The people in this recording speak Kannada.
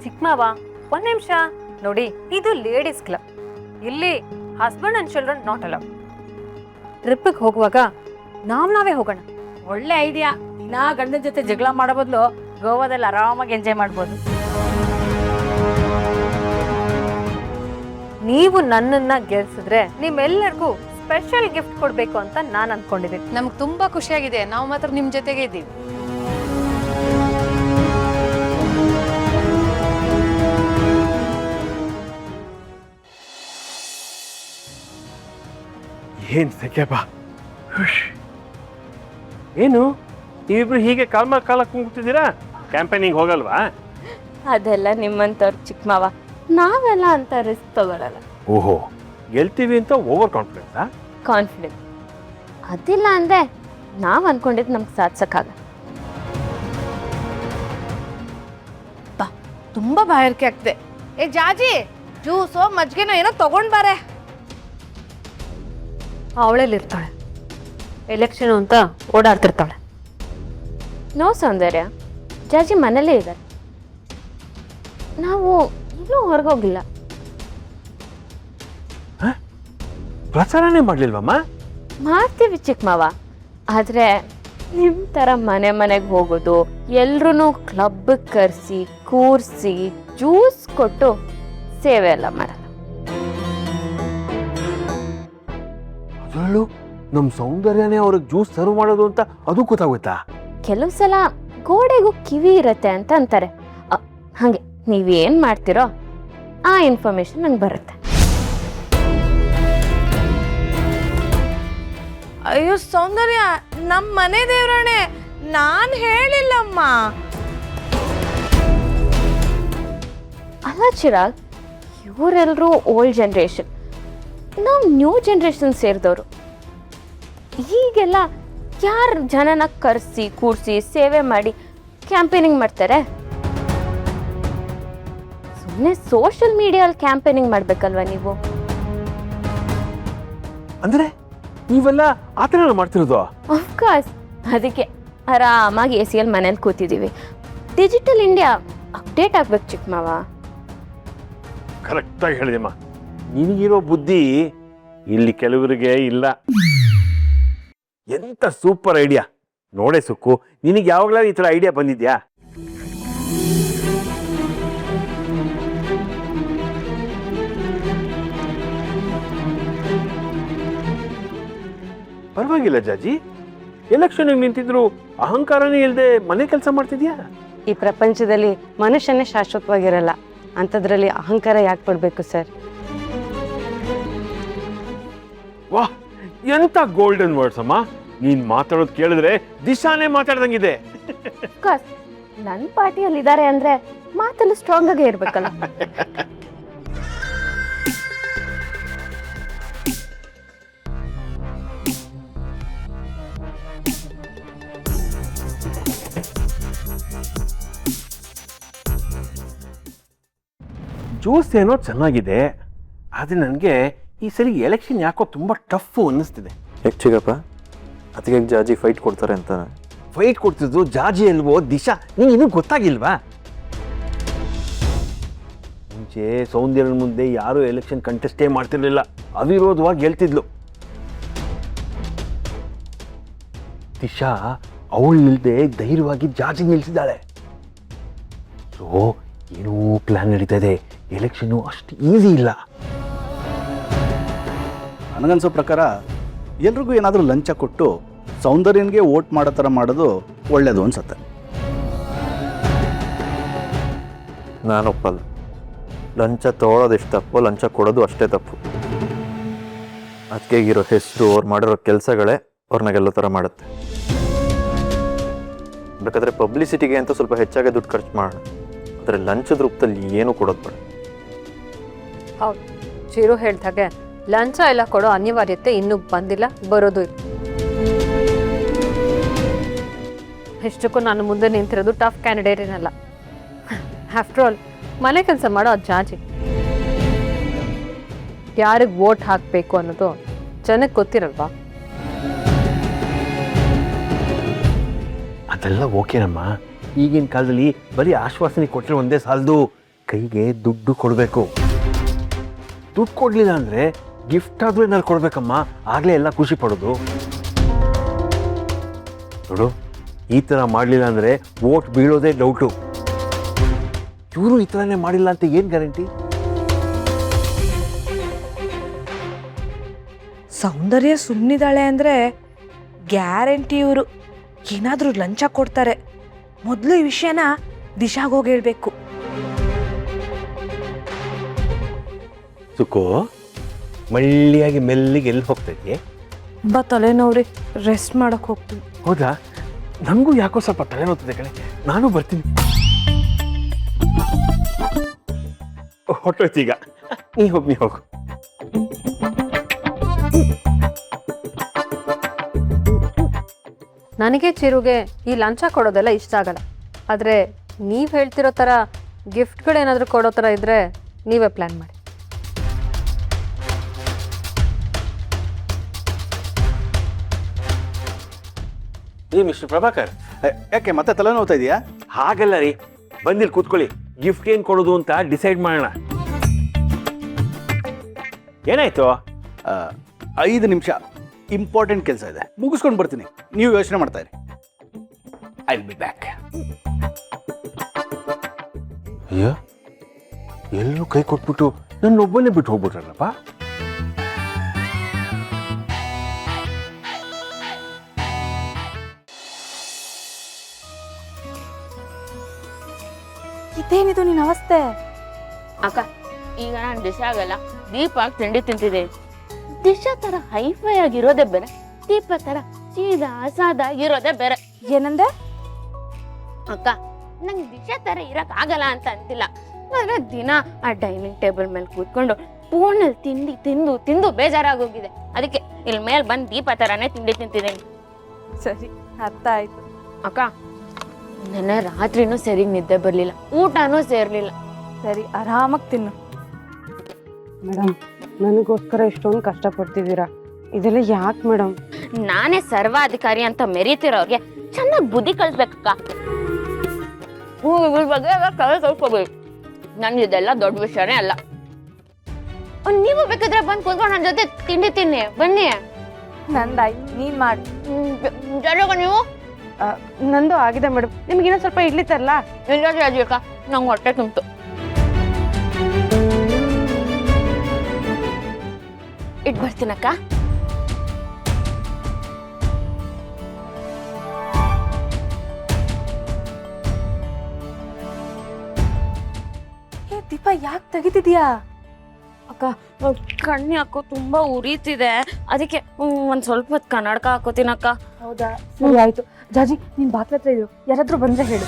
ಚಿಕ್ಕಮಾವ ಒಂದ್ ನಿಮಿಷ ನೋಡಿ, ಇದು ಲೇಡೀಸ್ ಕ್ಲಬ್. ಇಲ್ಲಿ husband and children not allowed. ಟ್ರಿಪ್ಪಿಗೆ ಹೋಗುವಾಗ ನಾವೇ ಹೋಗೋಣ. ಒಳ್ಳೆ ಐಡಿಯಾ. ದಿನಾ ಗಂಡನ ಜೊತೆ ಜಗಳ ಮಾಡೋ ಬದಲು ಗೋವಾದಲ್ಲಿ ಆರಾಮಾಗಿ ಎಂಜಾಯ್ ಮಾಡ್ಬೋದು. ನೀವು ನನ್ನನ್ನ ಗೆಲ್ಸಿದ್ರೆ ನಿಮ್ಮೆಲ್ಲರಿಗೂ ಸ್ಪೆಷಲ್ ಗಿಫ್ಟ್ ಕೊಡ್ಬೇಕು ಅಂತ ನಾನು ಅನ್ಕೊಂಡಿದ್ದೀನಿ. ನಮ್ಗೆ ತುಂಬಾ ಖುಷಿಯಾಗಿದೆ. ನಾವು ಮಾತ್ರ ನಿಮ್ ಜೊತೆಗೆ ಇದ್ದೀವಿ. ಏನ್ ಸೆಕೆಬಾ, ಏನು ನೀವಿಬ್ರು ಹೀಗೆ ಕಾಲ ಕೂಗ್ತಿದ್ದೀರಾ? ಕ್ಯಾಂಪೇನಿಂಗ್ ಹೋಗಲ್ವಾ? ಅದೆಲ್ಲ ನಿಮ್ಮಂತವ್ರು ಚಿಕ್ಕಮಾವ, ನಾವೆಲ್ಲ ಅಂತ ರಿಸ್ಕ್ ತಗೊಳಲ್ಲ. ಓಹೋ, ಗೆಲ್ತೀವಿ ಅಂತ ಓವರ್ ಕಾನ್ಫಿಡೆನ್ಸಾ? ಕಾನ್ಫಿಡೆಂಟ್ ಅದಿಲ್ಲ ಅಂದ್ರೆ ನಾವ್ ಅನ್ಕೊಂಡಿದ್ ನಮ್ಗೆ ಸಾಧ್ಸಕ್ಕಾಗ. ತುಂಬಾ ಬಾಯಾರಿಕೆ ಆಗ್ತಿದೆ. ಏ ಜಾಜಿ, ಜ್ಯೂಸೋ ಮಜ್ಜಿಗೆನೋ ಏನೋ ತಗೊಂಡ್ ಬಾರೆ. ಅವಳಲ್ಲಿರ್ತಾಳೆ, ಎಲೆಕ್ಷನ್ ಅಂತ ಓಡಾಡ್ತಿರ್ತಾಳೆ. ನೋ ಸೌಂದರ್ಯ, ಜಾಜಿ ಮನೇಲೇ ಇದ್ದಾರೆ. ನಾವು ಇನ್ನೂ ಹೊರಗೋಗಿಲ್ಲ. ಪ್ರಚಾರನೇ ಮಾಡ್ಲಿಲ್ವಮ್ಮ? ಮಾಡ್ತೀವಿ ಚಿಕ್ಕಮಾವ, ಆದ್ರೆ ನಿಮ್ ತರ ಮನೆಗೆ ಹೋಗೋದು, ಎಲ್ರೂ ಕ್ಲಬ್ ಕರೆಸಿ ಕೂರ್ಸಿ ಜ್ಯೂಸ್ ಕೊಟ್ಟು ಸೇವೆ ಎಲ್ಲ ಮಾಡಲ್ಲ. ಅದರಲ್ಲೂ ನಮ್ ಸೌಂದರ್ಯನೇ ಅವ್ರಿಗೆ ಜ್ಯೂಸ್ ಸರ್ವ್ ಮಾಡೋದು ಅಂತ ಅದು ಗೊತ್ತಾಗೋಯ್ತಾ? ಕೆಲವು ಸಲ ಗೋಡೆಗೂ ಕಿವಿ ಇರತ್ತೆ ಅಂತ ಅಂತಾರೆ. ಹಾಗೆ ನೀವೇನ್ ಮಾಡ್ತಿರೋ ಆ ಇನ್ಫಾರ್ಮೇಶನ್ ನಂಗೆ ಬರುತ್ತೆ. ಅಯ್ಯೋ ಸೌಂದರ್ಯ, ನಮ್ ಮನೆ ದೇವ್ರಾಣೆ, ನಾನ್ ಹೇಳಿಲ್ಲಮ್ಮ. ಅಲ್ಲ ಚಿರಾಗ್, ಇವರೆಲ್ಲರೂ ಓಲ್ಡ್ ಜನ್ರೇಷನ್, ನಾವು ನ್ಯೂ ಜನ್ರೇಷನ್ ಸೇರಿದವರು. ಈಗೆಲ್ಲ ಯಾರು ಜನನ ಕರೆಸಿ ಕೂರಿಸಿ ಸೇವೆ ಮಾಡಿ ಕ್ಯಾಂಪೇನಿಂಗ್ ಮಾಡ್ತಾರೆ? ಸುಮ್ಮನೆ ಸೋಷಿಯಲ್ ಮೀಡಿಯಲ್ಲಿ ಕ್ಯಾಂಪೇನಿಂಗ್ ಮಾಡ್ಬೇಕಲ್ವಾ ನೀವು? ಅಂದ್ರೆ ನೀವೆಲ್ಲ ಆತರ ಮಾಡ್ತಿರೋದು? ಆಫ್ಕೋರ್ಸ್, ಅದಕ್ಕೆ ಆರಾಮಾಗಿ AC ಮನೇಲಿ ಕೂತಿದ್ದೀವಿ. ಡಿಜಿಟಲ್ ಇಂಡಿಯಾ ಅಪ್ಡೇಟ್ ಆಗ್ಬೇಕು ಚಿಕ್ಕಮಾವ. ಕರೆಕ್ಟಾಗಿ ಹೇಳಿದೆಮ್ಮ. ನಿನಗಿರೋ ಬುದ್ಧಿ ಇಲ್ಲಿ ಕೆಲವರಿಗೆ ಇಲ್ಲ. ಎಂತ ಸೂಪರ್ ಐಡಿಯಾ ನೋಡೆ ಸುಕ್ಕು. ನಿನಗೆ ಯಾವಾಗಲಾದ್ರೂ ಈ ಥರ ಐಡಿಯಾ ಬಂದಿದ್ಯಾ? ಪರವಾಗಿಲ್ಲ ಜಾಜಿ, ಎಲೆಕ್ಷನ್ ನಿಂತಿದ್ರು ಅಹಂಕಾರನೇ ಇಲ್ಲದೆ ಮನೆ ಕೆಲಸ ಮಾಡ್ತಿದ್ಯಾ? ಈ ಪ್ರಪಂಚದಲ್ಲಿ ಮನುಷ್ಯನೇ ಶಾಶ್ವತವಾಗಿರಲ್ಲ, ಅಂಥದ್ರಲ್ಲಿ ಅಹಂಕಾರ ಯಾಕೆ ಪಡಬೇಕು ಸರ್? ವಾಹ್, ಎಂತ ಗೋಲ್ಡನ್ ವರ್ಡ್ಸ್ ಅಮ್ಮ. ನೀನ್ ಮಾತಾಡೋದು ಕೇಳಿದ್ರೆ ದಿಶಾನೇ ಮಾತಾಡ್ದಂಗಿದೆ. ಆಫ್ಕೋರ್ಸ್, ನನ್ನ ಪಾರ್ಟಿಯಲ್ಲಿ ಇದ್ದಾರೆ ಅಂದ್ರೆ ಮಾತಲ್ಲಿ ಸ್ಟ್ರಾಂಗ್ ಆಗೇ ಇರ್ಬೇಕಲ್ಲ. ಜ್ಯೂಸ್ ಏನೋ ಚೆನ್ನಾಗಿದೆ, ಆದರೆ ನನಗೆ ಈ ಸರಿ ಎಲೆಕ್ಷನ್ ಯಾಕೋ ತುಂಬ ಟಫ್ ಅನ್ನಿಸ್ತಿದೆ. ಯಾಕೆ ಚಿಕ್ಕಪ್ಪ, ಅದಕ್ಕೆ ಜಾಜಿ ಫೈಟ್ ಕೊಡ್ತಾರೆ ಅಂತ? ಫೈಟ್ ಕೊಡ್ತಿದ್ದು ಜಾಜಿ ಅಲ್ವೋ ದಿಶಾ, ನಿಂಗೆ ಇನ್ನೂ ಗೊತ್ತಾಗಿಲ್ವಾ? ಮುಂಚೆ ಸೌಂದರ್ಯನ ಮುಂದೆ ಯಾರೂ ಎಲೆಕ್ಷನ್ ಕಂಟೆಸ್ಟೇ ಮಾಡ್ತಿರ್ಲಿಲ್ಲ, ಅವಿರೋಧವಾಗಿ ಗೆಲ್ತಿದ್ಲು. ದಿಶಾ ಅವಳು ನಿಲ್ದೆ ಧೈರ್ಯವಾಗಿ ಜಾಜಿ ನಿಲ್ಸಿದ್ದಾಳೆ. ಸೊ ಏನೋ ಪ್ಲಾನ್ ನಡೀತಾ ಇದೆ. ಎಲೆಕ್ಷನ್ನು ಅಷ್ಟು ಈಸಿ ಇಲ್ಲ. ನನಗನ್ಸೋ ಪ್ರಕಾರ ಎಲ್ರಿಗೂ ಏನಾದರೂ ಲಂಚ ಕೊಟ್ಟು ಸೌಂದರ್ಯನಿಗೆ ವೋಟ್ ಮಾಡೋ ಥರ ಮಾಡೋದು ಒಳ್ಳೆಯದು ಅನ್ಸುತ್ತೆ. ನಾನೊಪ್ಪಲ್ಲ. ಲಂಚ ತೊಗೊಳೋದು ಎಷ್ಟು ತಪ್ಪು, ಲಂಚ ಕೊಡೋದು ಅಷ್ಟೇ ತಪ್ಪು. ಅದಕ್ಕೆ ಇರೋ ಹೆಸರು, ಅವ್ರು ಮಾಡಿರೋ ಕೆಲಸಗಳೇ ಅವ್ರನ್ನ ಗೆಲ್ಲೋ ಥರ ಮಾಡುತ್ತೆ. ಬೇಕಾದ್ರೆ ಪಬ್ಲಿಸಿಟಿಗೆ ಅಂತ ಸ್ವಲ್ಪ ಹೆಚ್ಚಾಗಿ ದುಡ್ಡು ಖರ್ಚು ಮಾಡೋಣ, ಆದರೆ ಲಂಚದ ರೂಪದಲ್ಲಿ ಏನೂ ಕೊಡೋದು ಬೇಡ. ಹೌದು, ಚಿರು ಹೇಳ್ದಾಗೆ ಲಂಚ ಎಲ್ಲ ಕೊಡೋ ಅನಿವಾರ್ಯತೆ ಇನ್ನೂ ಬಂದಿಲ್ಲ, ಬರೋದು ಇಲ್ಲ. ಎಷ್ಟಕ್ಕೂ ನಾನು ಮುಂದೆ ನಿಂತಿರೋದು ಟಫ್ ಕ್ಯಾಂಡಿಡೇಟ್ ಏನಲ್ಲ. ಆಫ್ಟರ್ ಆಲ್ ಮನೆ ಕೆಲಸ ಮಾಡೋ ಜಾಜಿ. ಯಾರಿಗೆ ವೋಟ್ ಹಾಕಬೇಕು ಅನ್ನೋದು ಜನಕ್ಕೆ ಗೊತ್ತಿರಲ್ವಾ? ಅದೆಲ್ಲ ಓಕೆನಮ್ಮ. ಈಗಿನ ಕಾಲದಲ್ಲಿ ಬರೀ ಆಶ್ವಾಸನೆ ಕೊಟ್ಟರೆ ಒಂದೇ ಸಾಲದು. ಕೈಗೆ ದುಡ್ಡು ಕೊಡಬೇಕು. ದುಡ್ಡು ಕೊಡಲಿಲ್ಲ ಅಂದರೆ ಗಿಫ್ಟ್ ಆದರೂ ಏನಾದ್ರು ಕೊಡಬೇಕಮ್ಮ, ಆಗಲೇ ಎಲ್ಲ ಖುಷಿ ಪಡೋದು. ನೋಡು, ಈ ಥರ ಮಾಡಲಿಲ್ಲ ಅಂದರೆ ವೋಟ್ ಬೀಳೋದೇ ಡೌಟು. ಇವರು ಈ ಥರನೇ ಮಾಡಿಲ್ಲ ಅಂತ ಏನು ಗ್ಯಾರಂಟಿ? ಸೌಂದರ್ಯ ಸುಮ್ಮನಿದ್ದಾಳೆ ಅಂದರೆ ಗ್ಯಾರಂಟಿ ಇವರು ಏನಾದರೂ ಲಂಚ ಕೊಡ್ತಾರೆ. ಮೊದಲು ಈ ವಿಷಯನ ದಿಶಾಗೋಗಿ ಹೇಳ್ಬೇಕು. ಸುಖೋ, ಮಳ್ಳಿಯಾಗಿ ಮೆಲ್ಲಿಗೆ ಎಲ್ಲಿ ಹೋಗ್ತಾ ಇದೆಯೇ? ಬಾ ತಲೆನೋವ್ರಿ, ರೆಸ್ಟ್ ಮಾಡಕ್ಕೆ ಹೋಗ್ತೀವಿ. ಹೌದಾ? ನನಗೂ ಯಾಕೋ ಸ್ವಲ್ಪ ತಲೆನೋಗ್ತದೆ ಕಣೆ, ನಾನು ಬರ್ತೀನಿ. ಹೊಟ್ಟೋಯ್ತು ಈಗ. ನೀ ಹೋಗು. ನನಗೆ ಚಿರುಗೆ ಈ ಲಂಚ ಕೊಡೋದೆಲ್ಲ ಇಷ್ಟ ಆಗಲ್ಲ. ಆದರೆ ನೀವು ಹೇಳ್ತಿರೋ ಥರ ಗಿಫ್ಟ್ಗಳೇನಾದರೂ ಕೊಡೋ ಥರ ಇದ್ದರೆ ನೀವೇ ಪ್ಲ್ಯಾನ್ ಮಾಡಿ. ಏ ಮಿಸ್ಟರ್ ಪ್ರಭಾಕರ್, ಯಾಕೆ ಮತ್ತೆ ತಲೆನೋವ್ತಾ ಇದೆಯಾ? ಹಾಗಲ್ಲ ರೀ, ಬಂದಿಲ್ಲಿ ಕೂತ್ಕೊಳ್ಳಿ. ಗಿಫ್ಟ್ ಏನು ಕೊಡೋದು ಅಂತ ಡಿಸೈಡ್ ಮಾಡೋಣ. ಏನಾಯ್ತು? 5 ನಿಮಿಷ ಇಂಪಾರ್ಟೆಂಟ್ ಕೆಲಸ ಇದೆ, ಮುಗಿಸ್ಕೊಂಡು ಬರ್ತೀನಿ. ನೀವು ಯೋಚನೆ ಮಾಡ್ತಾ ಇರಿ. I will be back. ಅಯ್ಯೋ, ಎಲ್ಲರೂ ಕೈ ಕೊಟ್ಬಿಟ್ಟು ನನ್ನೊಬ್ಬನೇ ಬಿಟ್ಟು ಹೋಗ್ಬಿಟ್ರಲ್ಲಪ್ಪ. ಇದೇನಿದು ನಿನ್ನ ಅವಸ್ಥೆ? ಅಕ್ಕ, ಈಗ ನಾನು ದಿಶಾ ಆಗಲ್ಲ, ದೀಪ ತಿಂಡಿ ತಿಂತಿದ್ದೇನೆ. ದಿಶಾ ತರ ಹೈಫೈ ಆಗಿರೋದೇ ಬೇರೆ, ದೀಪ ತರ ಸೀದಾ ಸಾದಾ ಇರೋದೇ ಬೇರೆ. ಏನಂದೆ? ಅಕ್ಕ, ನಂಗೆ ದಿಶಾ ತರ ಇರಕ್ ಆಗಲ್ಲ ಅಂತ ಅಂತಿಲ್ಲ. ಆದ್ರೆ ದಿನ ಆ ಡೈನಿಂಗ್ ಟೇಬಲ್ ಮೇಲೆ ಕೂತ್ಕೊಂಡು ಫೋನಲ್ಲಿ ತಿಂಡಿ ತಿಂದು ತಿಂದು ಬೇಜಾರಾಗೋಗಿದೆ. ಅದಕ್ಕೆ ಇಲ್ಲಿ ಮೇಲೆ ಬಂದು ದೀಪ ತರಾನೇ ತಿಂಡಿ ತಿಂತಿದ್ದೀನಿ. ಸರಿ, ಅರ್ಥ ಆಯ್ತು. ಅಕ್ಕ, ನೆನ್ನೆ ರಾತ್ರಿನೂ ಸರಿಗ್ ನಿದ್ದೆ ಬರ್ಲಿಲ್ಲ, ಊಟನೂ ಸೇರ್ಲಿಲ್ಲ. ಸರಿ, ಆರಾಮಾಗಿ ತಿನ್ನು. ಮೇಡಮ್, ನನಗೋಸ್ಕರ ಇಷ್ಟೊಂದು ಕಷ್ಟಪಡ್ತಿದ್ದೀರಾ, ಇದೆಲ್ಲ ಯಾಕೆ ಮೇಡಮ್? ನಾನೇ ಸರ್ವಾಧಿಕಾರಿ ಅಂತ ಮೆರೀತಿರೋರ್ಗೆ ಚೆನ್ನಾಗಿ ಬುದ್ಧಿ ಕಲಿಸ್ಬೇಕಕ್ಕ. ಇದ್ರ ಬಗ್ಗೆ ಕಳ್ಸ್ಕೊಬೇಕು. ನನ್ಗಿದೆಲ್ಲ ದೊಡ್ಡ ವಿಷಯನೇ ಅಲ್ಲ. ನೀವು ಬೇಕಾದ್ರೆ ಬಂದು ಕೂತ್ಕೊಂಡು ನನ್ನ ಜೊತೆ ತಿಂಡಿ ತಿನ್ನಿ, ಬನ್ನಿ. ನಂದಾಯ್ತು, ನೀನ್ ಮಾಡಿ. ಜರಗ ನೀವು? ನಂದು ಆಗಿದೆ ಮೇಡಮ್, ನಿಮ್ಗೆ ಇನ್ನೊಂದು ಸ್ವಲ್ಪ ಇಡ್ಲಿ ತರಲ್ಲ? ಇಲ್ಲ ಅಕ್ಕ, ನಂಗೆ ಹೊಟ್ಟೆ ತುಂಬಿತು. ಇಟ್ ಬರ್ತೀನಕ್ಕ. ಏ ದೀಪ, ಯಾಕೆ ತೆಗಿತಿದ್ಯಾ? ಅಕ್ಕ, ಕಣ್ಣು ಯಾಕೋ ತುಂಬಾ ಉರಿತಿದೆ, ಅದಕ್ಕೆ ಒಂದ್ ಸ್ವಲ್ಪ ಹೊತ್ತು ಕನ್ನಡಕ ಹಾಕೋತೀನಕ್ಕ. ಹೌದಾ? ಸರಿ ಆಯ್ತು. ಜಾಜಿ, ನೀನ್ ಬಾಕ್ಲ ಹತ್ರ ಇರು, ಯಾರಾದ್ರೂ ಬಂದ್ರೆ ಹೇಳು.